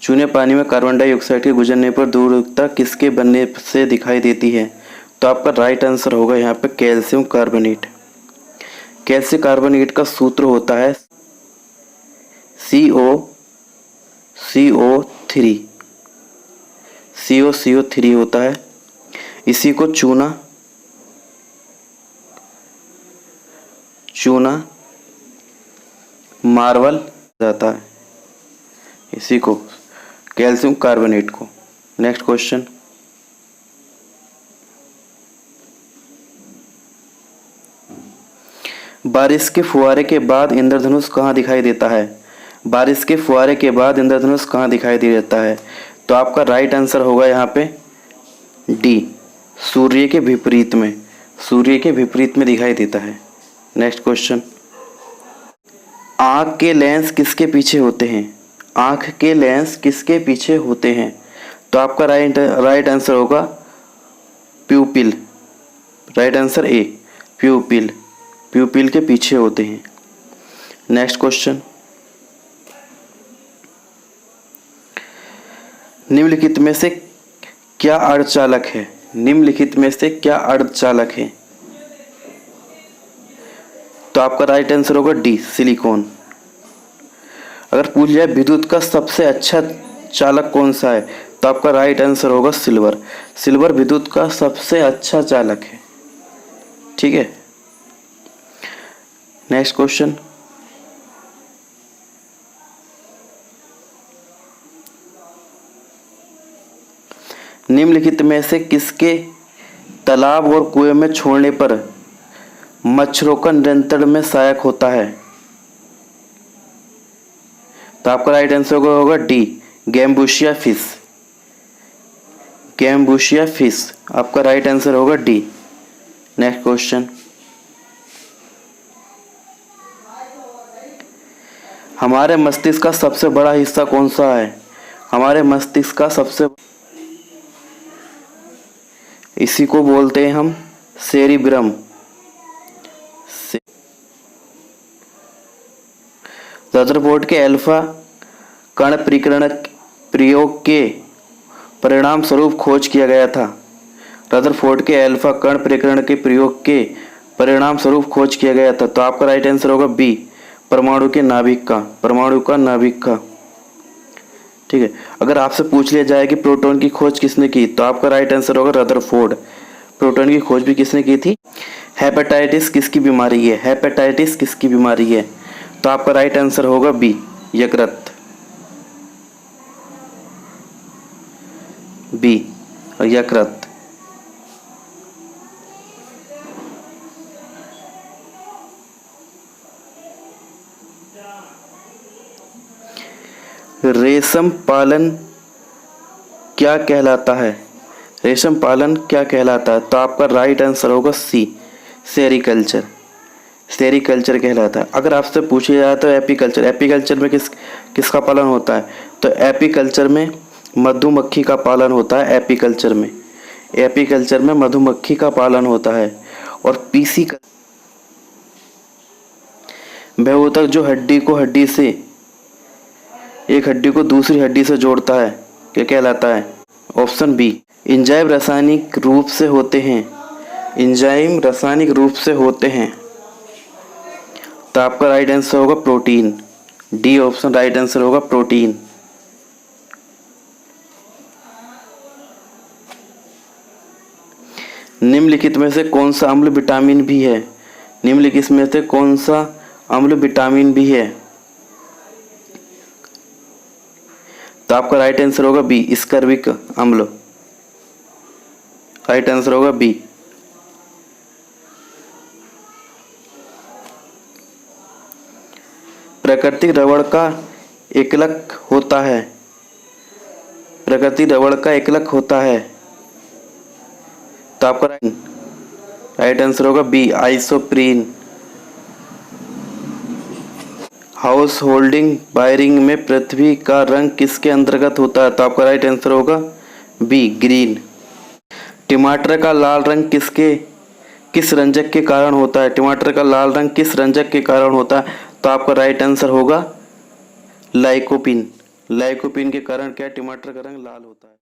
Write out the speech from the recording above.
चूने पानी में कार्बन डाइऑक्साइड के गुजरने पर ध्रुवता किसके बनने से दिखाई देती है? तो आपका राइट आंसर होगा यहाँ पे कैल्शियम कार्बोनेट। कैल्शियम कार्बोनेट का सूत्र होता है CO3 CO3 होता है। इसी को चूना मार्बल जाता है, इसी को कैल्शियम कार्बोनेट को। नेक्स्ट क्वेश्चन, बारिश के फुहारे के बाद इंद्रधनुष कहाँ दिखाई देता है? बारिश के फुहारे के बाद इंद्रधनुष कहाँ दिखाई देता है? तो आपका राइट आंसर होगा यहाँ पे डी, सूर्य के विपरीत में। सूर्य के विपरीत में दिखाई देता है। नेक्स्ट क्वेश्चन, आँख के लेंस किसके पीछे होते हैं? आँख के लेंस किसके पीछे होते हैं? तो आपका राइट आंसर होगा प्यूपिल। Right answer A, प्यूपिल। प्यूपिल के पीछे होते हैं। नेक्स्ट क्वेश्चन, निम्नलिखित में से क्या अर्धचालक है? निम्नलिखित में से क्या अर्धचालक है? तो आपका राइट आंसर होगा डी, सिलिकॉन। अगर पूछ जाए विद्युत का सबसे अच्छा चालक कौन सा है, तो आपका राइट आंसर होगा सिल्वर। सिल्वर विद्युत का सबसे अच्छा चालक है। ठीक है। नेक्स्ट क्वेश्चन, निम्नलिखित में से किसके तालाब और कुएं में छोड़ने पर मच्छरों का नियंत्रण में सहायक होता है? तो आपका राइट आंसर होगा डी, गैम्बुशिया फिश। गैम्बुशिया फिश, आपका राइट आंसर होगा डी। नेक्स्ट क्वेश्चन, हमारे मस्तिष्क का सबसे बड़ा हिस्सा कौन सा है? हमारे मस्तिष्क का सबसे, इसी को बोलते हैं हम सेरिब्रम। रदरफोर्ड के अल्फा कण परिकरण प्रयोग के परिणाम स्वरूप खोज किया गया था। रदरफोर्ड के अल्फा कण परिकरण के प्रयोग के परिणाम स्वरूप खोज किया गया था। तो आपका राइट आंसर होगा बी, परमाणु के नाभिक का। परमाणु का नाभिक का। ठीक है। अगर आपसे पूछ लिया जाए कि प्रोटॉन की खोज किसने की, तो आपका राइट आंसर होगा रदरफोर्ड। प्रोटॉन की खोज भी किसने की थी? हेपेटाइटिस किसकी बीमारी है? हेपेटाइटिस किसकी बीमारी है? तो आपका राइट आंसर होगा बी, यकृत। बी, यकृत। रेशम पालन क्या कहलाता है? रेशम पालन क्या कहलाता है? तो आपका राइट आंसर होगा सी, सेरीकल्चर। सेरीकल्चर कहलाता है। अगर आपसे पूछा जाए तो एपीकल्चर, एपीकल्चर में किसका पालन होता है? तो एपीकल्चर में मधुमक्खी का पालन होता है। एपीकल्चर में, एपीकल्चर में मधुमक्खी का पालन होता है। और पीसी वह होता है जो हड्डी से एक हड्डी को दूसरी हड्डी से जोड़ता है, क्या कहलाता है? Option B. एंजाइम रासायनिक रूप से होते हैं। एंजाइम रासायनिक रूप से होते हैं। तो आपका राइट आंसर होगा protein. D option right answer होगा प्रोटीन। निम्नलिखित में से कौन सा अम्ल विटामिन भी है? निम्नलिखित में से कौन सा अम्ल विटामिन भी है? तो आपका राइट आंसर होगा बी, स्कर्विक अम्ल। राइट आंसर होगा बी। प्राकृतिक रबड़ का एकलक होता है। प्राकृतिक रबड़ का एकलक होता है। तो आपका राइट आंसर होगा B, isoprene. House holding wiring में पृथ्वी का रंग किसके अंतर्गत होता है? तो आपका राइट आंसर होगा बी, ग्रीन। टमाटर का लाल रंग किस रंजक के कारण होता है? टमाटर का लाल रंग किस रंजक के कारण होता है? तो आपका राइट आंसर होगा लाइकोपिन। लाइकोपीन के कारण क्या टमाटर का रंग लाल होता है?